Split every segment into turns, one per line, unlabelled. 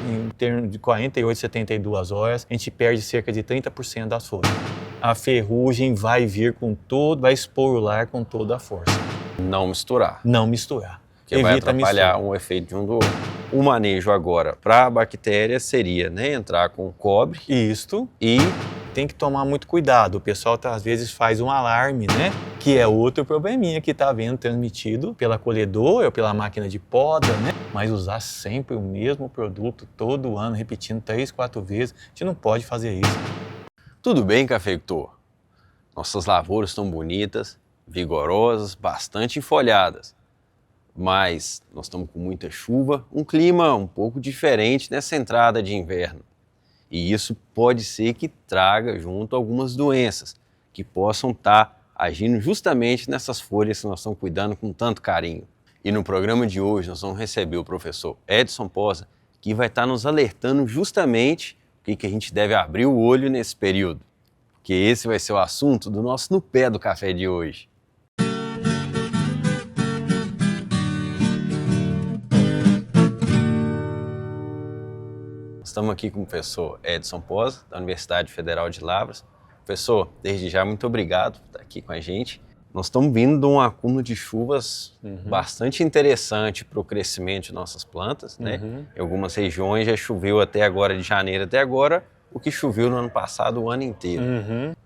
em termos de 48, 72 horas, a gente perde cerca de 30% das folhas. A ferrugem vai vir com todo, vai esporular com toda a força.
Não misturar.
Não misturar.
Porque vai atrapalhar um efeito de um do outro. O manejo agora para a bactéria seria, né, entrar com cobre.
Isto.
E
tem que tomar muito cuidado. O pessoal às vezes faz um alarme, né? Que é outro probleminha que está vendo transmitido pela colhedora ou pela máquina de poda, né? Mas usar sempre o mesmo produto todo ano, repetindo 3, 4 vezes, a gente não pode fazer isso.
Tudo bem, cafeicultor? Nossas lavouras estão bonitas, vigorosas, bastante enfolhadas. Mas nós estamos com muita chuva, um clima um pouco diferente nessa entrada de inverno. E isso pode ser que traga junto algumas doenças que possam estar agindo justamente nessas folhas que nós estamos cuidando com tanto carinho. E no programa de hoje nós vamos receber o professor Edson Posa, que vai estar nos alertando justamente o que a gente deve abrir o olho nesse período. Porque esse vai ser o assunto do nosso No Pé do Café de hoje. Estamos aqui com o professor Edson Posa, da Universidade Federal de Lavras. Professor, desde já, muito obrigado por estar aqui com a gente. Nós estamos vindo de um acúmulo de chuvas bastante interessante para o crescimento de nossas plantas, né? Em algumas regiões já choveu até agora, de janeiro até agora, o que choveu no ano passado o ano inteiro.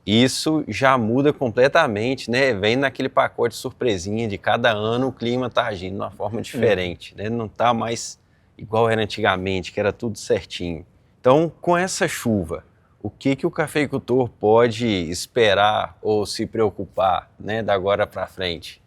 Isso já muda completamente, né? Vem naquele pacote surpresinha de cada ano o clima está agindo de uma forma diferente, né? Não está mais igual era antigamente, que era tudo certinho. Então, com essa chuva, o que o cafeicultor pode esperar ou se preocupar, né, da agora para frente?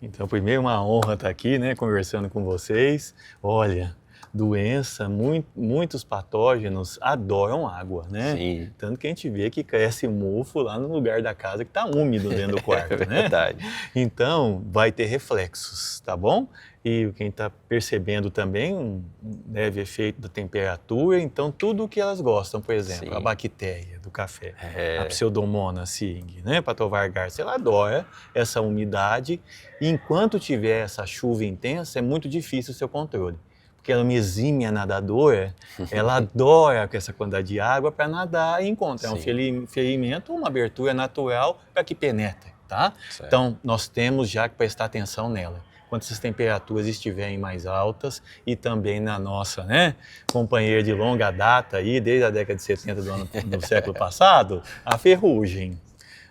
Então, primeiro, uma honra estar aqui, né, conversando com vocês. Olha, doença, muitos patógenos adoram água, né?
Sim.
Tanto que a gente vê que cresce mofo lá no lugar da casa que está úmido dentro do quarto,
É verdade.
né? Então, vai ter reflexos, tá bom? E quem está percebendo também um leve efeito da temperatura, então tudo o que elas gostam, por exemplo,
Sim.
a bactéria do café, a Pseudomonas sig, né, Patovar garcia, ela adora essa umidade, e enquanto tiver essa chuva intensa, é muito difícil o seu controle. Porque ela é uma exímia nadadora, ela adora essa quantidade de água para nadar e encontrar um ferimento, uma abertura natural para que penetre, tá?
Certo.
Então, nós temos já que prestar atenção nela. Quando essas temperaturas estiverem mais altas e também na nossa, né, companheira de longa data aí, desde a década de 70 do século passado, a ferrugem.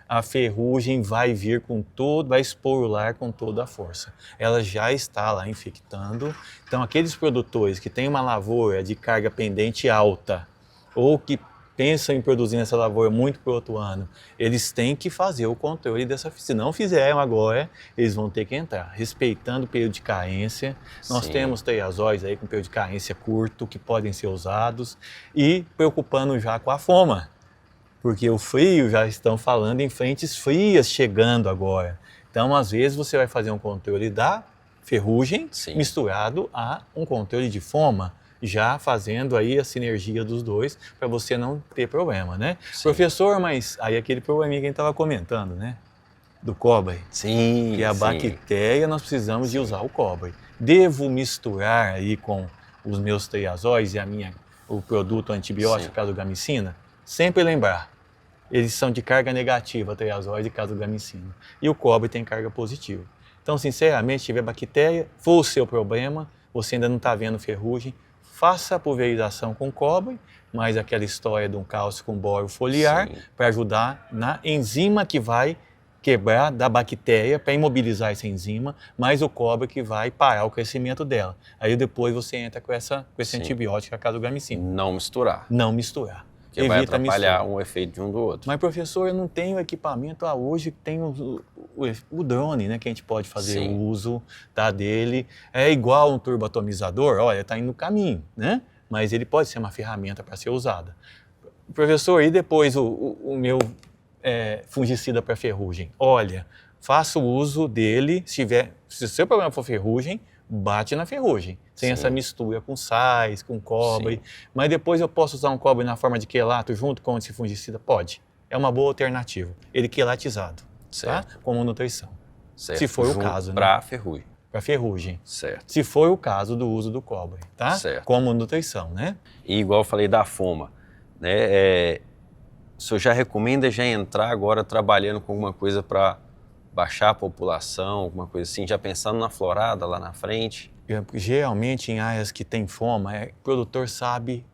A ferrugem vai vir com todo, vai esporular com toda a força. Ela já está lá infectando. Então, aqueles produtores que têm uma lavoura de carga pendente alta ou que pensam em produzir essa lavoura muito para o outro ano, eles têm que fazer o controle dessa. Se não fizeram agora, eles vão ter que entrar, respeitando o período de carência. Nós temos triazóis aí com período de carência curto, que podem ser usados, e preocupando já com a foma, porque o frio, já estão falando em frentes frias chegando agora. Então, às vezes, você vai fazer um controle da ferrugem misturado a um controle de foma, já fazendo aí a sinergia dos dois para você não ter problema, né? Professor, mas aí aquele probleminha que a gente estava comentando, né? Do cobre.
Sim,
que a bactéria, nós precisamos de usar o cobre. Devo misturar aí com os meus triazóis e o produto antibiótico, casugamicina? Sempre lembrar, eles são de carga negativa, triazóis e casugamicina. E o cobre tem carga positiva. Então, sinceramente, se tiver bactéria, for o seu problema, você ainda não está vendo ferrugem, faça a pulverização com cobre, mais aquela história de um cálcio com boro foliar, para ajudar na enzima que vai quebrar da bactéria, para imobilizar essa enzima, mais o cobre que vai parar o crescimento dela. Aí depois você entra com esse antibiótico, a casugamicina.
Não misturar.
Não misturar.
Porque vai atrapalhar um efeito de um do outro.
Mas, professor, eu não tenho equipamento. Hoje tem o drone, né, que a gente pode fazer o uso dele. É igual um turboatomizador, olha, está indo no caminho, né? Mas ele pode ser uma ferramenta para ser usada. Professor, e depois o meu fungicida para ferrugem? Olha, faça o uso dele, se o seu problema for ferrugem, bate na ferrugem, sem essa mistura com sais, com cobre. Mas depois eu posso usar um cobre na forma de quelato junto com esse fungicida? Pode. É uma boa alternativa. Ele quelatizado, tá? Como nutrição. Se for o caso, né?
Para ferrugem.
para ferrugem.
Certo.
Se for o caso do uso do cobre, tá?
Certo.
Como nutrição, né?
E igual eu falei da foma, né? O senhor já recomenda já entrar agora trabalhando com alguma coisa para baixar a população, alguma coisa assim, já pensando na florada lá na frente?
Geralmente em áreas que tem foma, o produtor sabe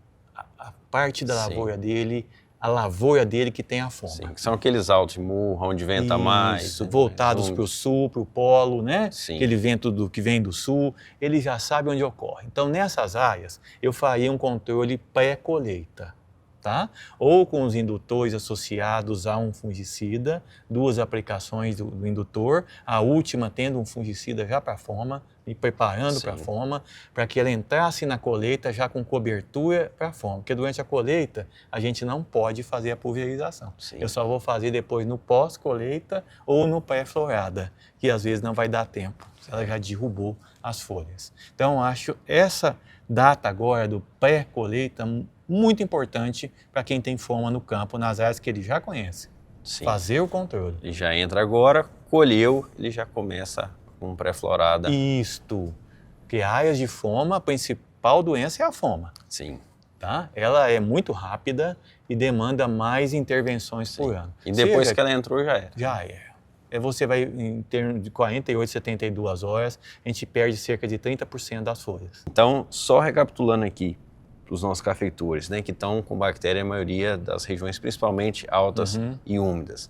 a parte da
Sim.
lavoura dele, a lavoura dele que tem a foma.
Sim, que são aqueles altos de morro, onde venta mais.
Isso,
né?
voltados para o sul, para o polo, né?
Sim.
Aquele vento que vem do sul, ele já sabe onde ocorre. Então, nessas áreas, eu faria um controle pré-colheita, tá? Ou com os indutores associados a um fungicida, 2 aplicações do indutor, a última tendo um fungicida já para a foma, e preparando para a foma, para que ela entrasse na colheita já com cobertura para a foma. Porque durante a colheita, a gente não pode fazer a pulverização.
Sim.
Eu só vou fazer depois no pós-colheita ou no pré-florada, que às vezes não vai dar tempo, ela já derrubou as folhas. Então, acho essa data agora do pré-colheita muito importante para quem tem foma no campo, nas áreas que ele já conhece.
Sim.
Fazer o controle.
Ele já entra agora, colheu, ele já começa com pré-florada.
Isto, porque áreas de foma, a principal doença é a foma.
Sim.
Tá?Ela é muito rápida e demanda mais intervenções por ano.
E depois que ela entrou, já era.
Já é. Você vai, em termos de 48, 72 horas, a gente perde cerca de 30% das folhas.
Então, só recapitulando aqui para os nossos cafeicultores, né, que estão com bactéria, a maioria das regiões principalmente altas e úmidas.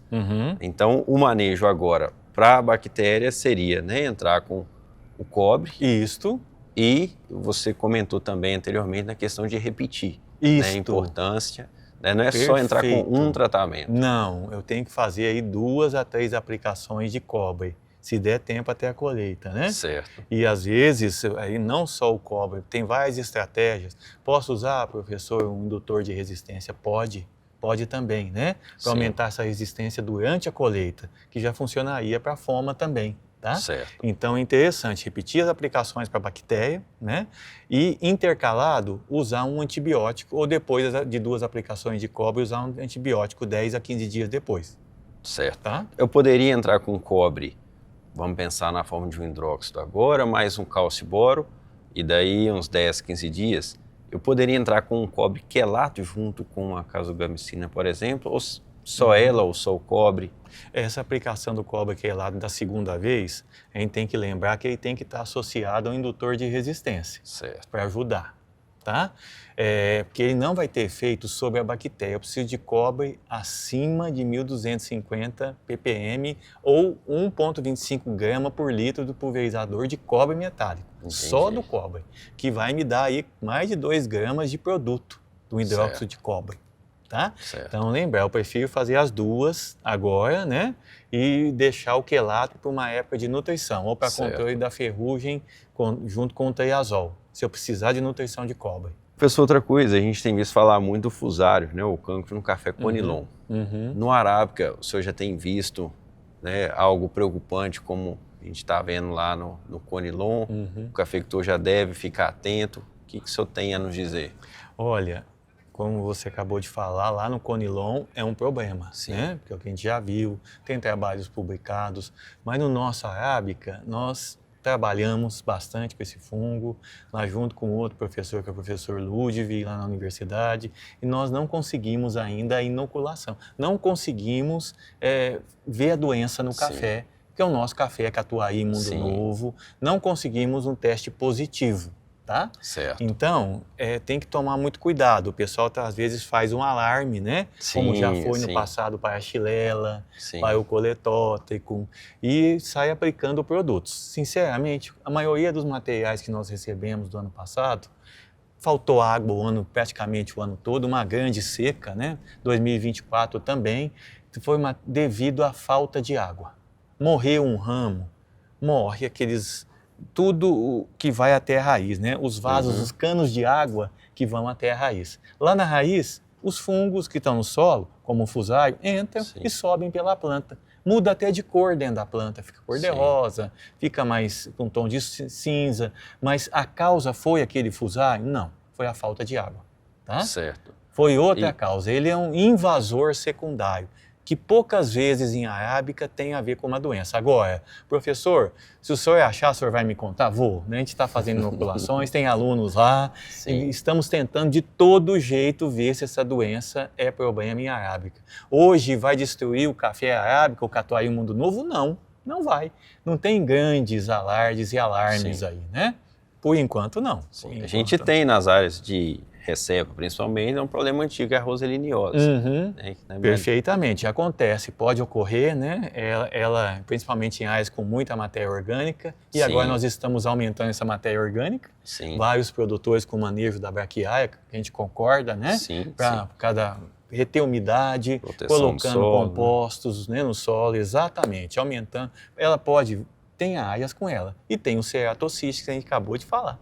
Então, o manejo agora para a bactéria seria, né, entrar com o cobre.
Isto.
E você comentou também anteriormente na questão de repetir.
Isto.
Né, a importância. Né, não é só entrar com um tratamento.
Não, eu tenho que fazer aí 2 a 3 aplicações de cobre, se der tempo até a colheita, né?
Certo.
E às vezes, aí não só o cobre, tem várias estratégias. Posso usar, professor, um indutor de resistência? Pode. Pode também, né? Para aumentar essa resistência durante a colheita, que já funcionaria para a foma também, tá?
Certo.
Então é interessante repetir as aplicações para a bactéria, né? E intercalado usar um antibiótico ou depois de 2 aplicações de cobre usar um antibiótico 10 a 15 dias depois.
Certo.
Tá?
Eu poderia entrar com cobre, vamos pensar na forma de um hidróxido agora, mais um cálcio-boro, e daí uns 10, 15 dias, eu poderia entrar com um cobre quelato junto com a casogamicina, por exemplo, ou só ela ou só o cobre?
Essa aplicação do cobre quelado da segunda vez, a gente tem que lembrar que ele tem que estar associado ao indutor de resistência.
Certo.
Para ajudar, tá? Porque ele não vai ter efeito sobre a bactéria. Eu preciso de cobre acima de 1.250 ppm ou 1,25 grama por litro do pulverizador de cobre metálico.
Entendi.
Só do cobre, que vai me dar aí mais de 2 gramas de produto do hidróxido de cobre. Tá? Então, lembrar, eu prefiro fazer as 2 agora, né? E deixar o quelato para uma época de nutrição, ou para controle da ferrugem junto com o triazol, se eu precisar de nutrição de cobre.
Professor, outra coisa, a gente tem visto falar muito do fusário, né? O cancro no café conilon. No arábica, o senhor já tem visto, né, algo preocupante como a gente está vendo lá no conilon? O cafeicultor já deve ficar atento. O que o senhor tem a nos dizer?
Olha, como você acabou de falar, lá no conilon é um problema, né? Porque é o que a gente já viu, tem trabalhos publicados, mas no nosso arábica, nós trabalhamos bastante com esse fungo, lá junto com outro professor, que é o professor Ludwig, lá na universidade, e nós não conseguimos ainda a inoculação, não conseguimos ver a doença no café, porque o nosso café é Catuai Mundo Novo, não conseguimos um teste positivo. Tá?
Certo.
Então, tem que tomar muito cuidado. O pessoal às vezes faz um alarme, né? Como já foi no passado para a xilela, para o coletótrico, e sai aplicando produtos. Sinceramente, a maioria dos materiais que nós recebemos do ano passado, faltou água praticamente o ano todo, uma grande seca, né? 2024 também, foi devido à falta de água. Morreu um ramo, morre tudo que vai até a raiz, né? Os vasos, os canos de água que vão até a raiz. Lá na raiz, os fungos que estão no solo, como o fusário, entram e sobem pela planta. Muda até de cor dentro da planta, fica cor de rosa, fica mais com tom de cinza. Mas a causa foi aquele fusário? Não, foi a falta de água. Tá?
Certo.
Foi outra causa. Ele é um invasor secundário. que poucas vezes em arábica tem a ver com uma doença. Agora, professor, se o senhor achar, o senhor vai me contar? Vou, né? A gente está fazendo inoculações, tem alunos lá, e estamos tentando de todo jeito ver se essa doença é problema em arábica. Hoje vai destruir o café arábica, o catuai mundo novo? Não, não vai. Não tem grandes alardes e alarmes aí, né? Por enquanto, não. Por enquanto,
a gente tem nas áreas de recepa, principalmente, é um problema antigo, é a roseliniose. Né?
Perfeitamente, acontece, pode ocorrer, né? Ela, principalmente em áreas com muita matéria orgânica, e agora nós estamos aumentando essa matéria orgânica. Vários produtores com manejo da braquiária, que a gente concorda, né? Para cada reter umidade, colocando compostos, né, no solo, exatamente, aumentando. Ela pode, tem áreas com ela, e tem o ceratocístico que a gente acabou de falar,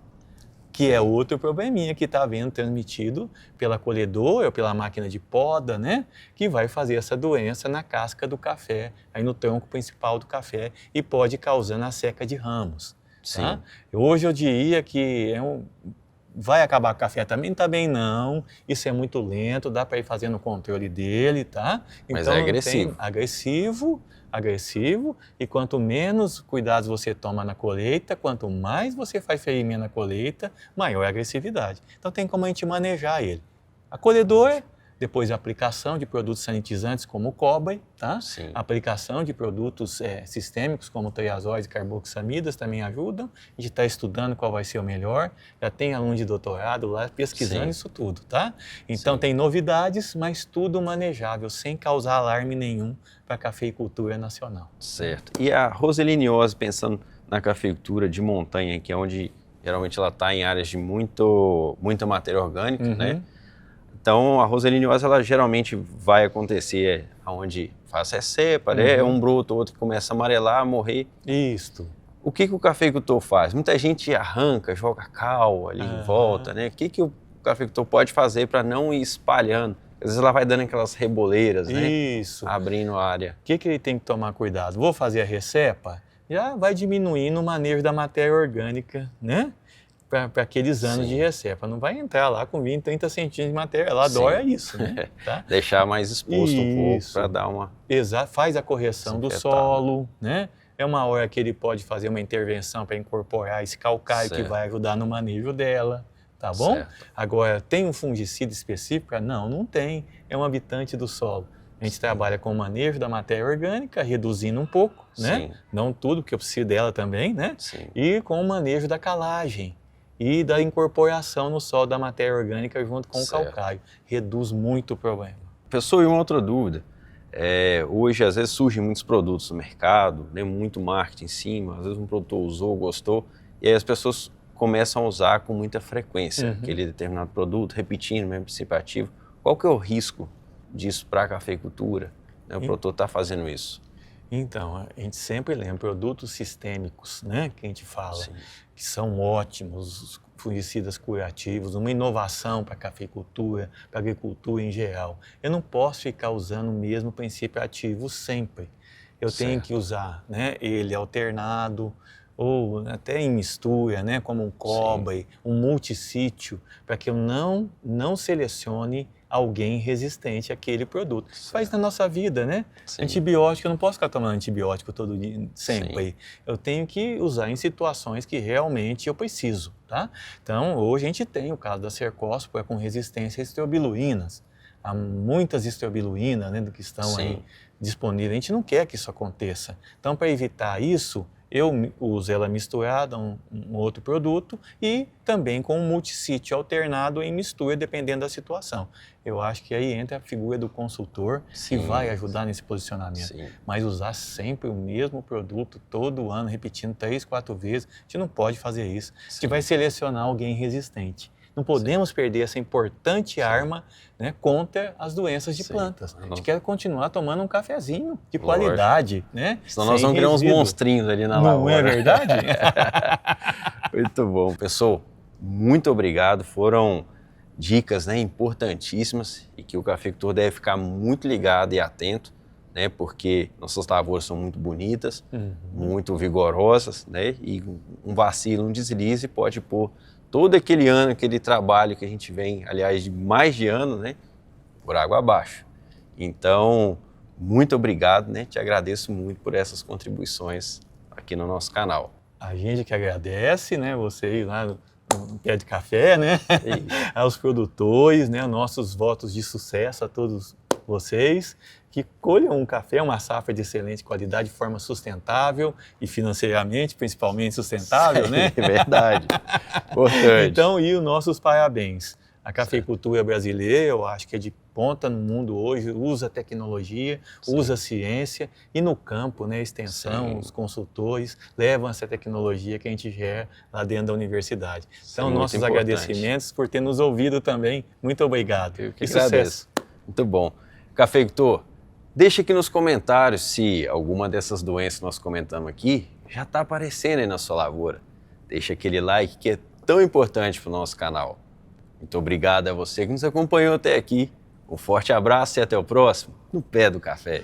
que é outro probleminha que está sendo transmitido pela colhedora ou pela máquina de poda, né? Que vai fazer essa doença na casca do café, aí no tronco principal do café, e pode causando a seca de ramos. Tá? Hoje eu diria que vai acabar com o café também? Também não, isso é muito lento, dá para ir fazendo o controle dele, tá? Então,
mas é agressivo.
Agressivo, e quanto menos cuidados você toma na colheita, quanto mais você faz ferimento na colheita, maior a agressividade. Então tem como a gente manejar ele. A colhedora, depois a aplicação de produtos sanitizantes como o cobre, tá? A aplicação de produtos sistêmicos como triazóis e carboxamidas também ajudam. A gente está estudando qual vai ser o melhor, já tem aluno de doutorado lá pesquisando isso tudo, tá? Então tem novidades, mas tudo manejável, sem causar alarme nenhum para a cafeicultura nacional.
Certo. E a roseliniose, pensando na cafeicultura de montanha, que é onde geralmente ela está em áreas de muita matéria orgânica, né? Então, a roseliniose, ela geralmente vai acontecer onde faz recepa, né? Um broto, outro que começa a amarelar, a morrer.
Isso.
O que o cafeicultor faz? Muita gente arranca, joga cal ali em volta, né? O que o cafeicultor pode fazer para não ir espalhando? Às vezes ela vai dando aquelas reboleiras, né?
Isso.
Abrindo a área.
O que ele tem que tomar cuidado? Vou fazer a recepa, já vai diminuindo o manejo da matéria orgânica, né? Para aqueles anos de recepa. Não vai entrar lá com 20, 30 centímetros de matéria. Ela adora isso, né? Tá?
Deixar mais exposto um pouco para dar uma...
Exato, faz a correção do solo, né? É uma hora que ele pode fazer uma intervenção para incorporar esse calcário que vai ajudar no manejo dela. Tá bom? Agora, tem um fungicida específico? Não, não tem. É um habitante do solo. A gente trabalha com o manejo da matéria orgânica, reduzindo um pouco, né? Não tudo, porque eu preciso dela também, né? E com o manejo da calagem e da incorporação no solo da matéria orgânica junto com o calcário. Reduz muito o problema.
Pessoal, e uma outra dúvida. Hoje, às vezes, surgem muitos produtos no mercado, né? Muito marketing em cima, às vezes um produtor usou, gostou, e aí as pessoas começam a usar com muita frequência aquele determinado produto, repetindo o mesmo princípio ativo. Qual que é o risco disso para a cafeicultura? O produtor está fazendo isso.
Então, a gente sempre lembra produtos sistêmicos, né, que a gente fala, que são ótimos, os fungicidas curativos, uma inovação para a cafeicultura, para a agricultura em geral. Eu não posso ficar usando o mesmo princípio ativo sempre. Eu tenho que usar, né, ele alternado, ou até em mistura, né, como um cobre, um multissítio, para que eu não selecione alguém resistente àquele produto. Faz na nossa vida, né? Antibiótico, eu não posso ficar tomando antibiótico todo dia, sempre. Eu tenho que usar em situações que realmente eu preciso, tá? Então, hoje a gente tem o caso da cercóspora com resistência a estrobiluínas. Há muitas estrobiluínas, né, que estão aí disponíveis. A gente não quer que isso aconteça. Então, para evitar isso, eu uso ela misturada a um outro produto e também com um multissítio alternado em mistura, dependendo da situação. Eu acho que aí entra a figura do consultor que vai ajudar nesse posicionamento. Mas usar sempre o mesmo produto todo ano, repetindo 3, 4 vezes, a gente não pode fazer isso. A gente vai selecionar alguém resistente. Não podemos perder essa importante arma, né, contra as doenças de plantas. A gente quer continuar tomando um cafezinho de qualidade, né?
Senão nós vamos criar uns monstrinhos ali na lavoura.
Não é verdade?
Muito bom. Pessoal, muito obrigado. Foram dicas, né, importantíssimas e que o cafeicultor deve ficar muito ligado e atento, né, porque nossas lavouras são muito bonitas, muito vigorosas, né, e um vacilo, um deslize pode pôr todo aquele ano, aquele trabalho que a gente vem, aliás, de mais de ano, né, por água abaixo. Então, muito obrigado, né? Te agradeço muito por essas contribuições aqui no nosso canal.
A gente que agradece, né? Você ir lá no Pé de Café, né? Aos produtores, né? Nossos votos de sucesso a todos vocês que colham um café, uma safra de excelente qualidade, de forma sustentável e financeiramente, principalmente sustentável, né?
É verdade. Importante.
Então, e os nossos parabéns. A cafeicultura brasileira, eu acho que é de ponta no mundo hoje, usa tecnologia, usa ciência e no campo, né, extensão, os consultores levam essa tecnologia que a gente gera lá dentro da universidade. Então, nossos agradecimentos por ter nos ouvido também. Muito obrigado.
Eu que agradeço. Muito bom. Cafeicultor, deixa aqui nos comentários se alguma dessas doenças que nós comentamos aqui já está aparecendo aí na sua lavoura. Deixa aquele like que é tão importante para o nosso canal. Muito obrigado a você que nos acompanhou até aqui. Um forte abraço e até o próximo, no Pé do Café.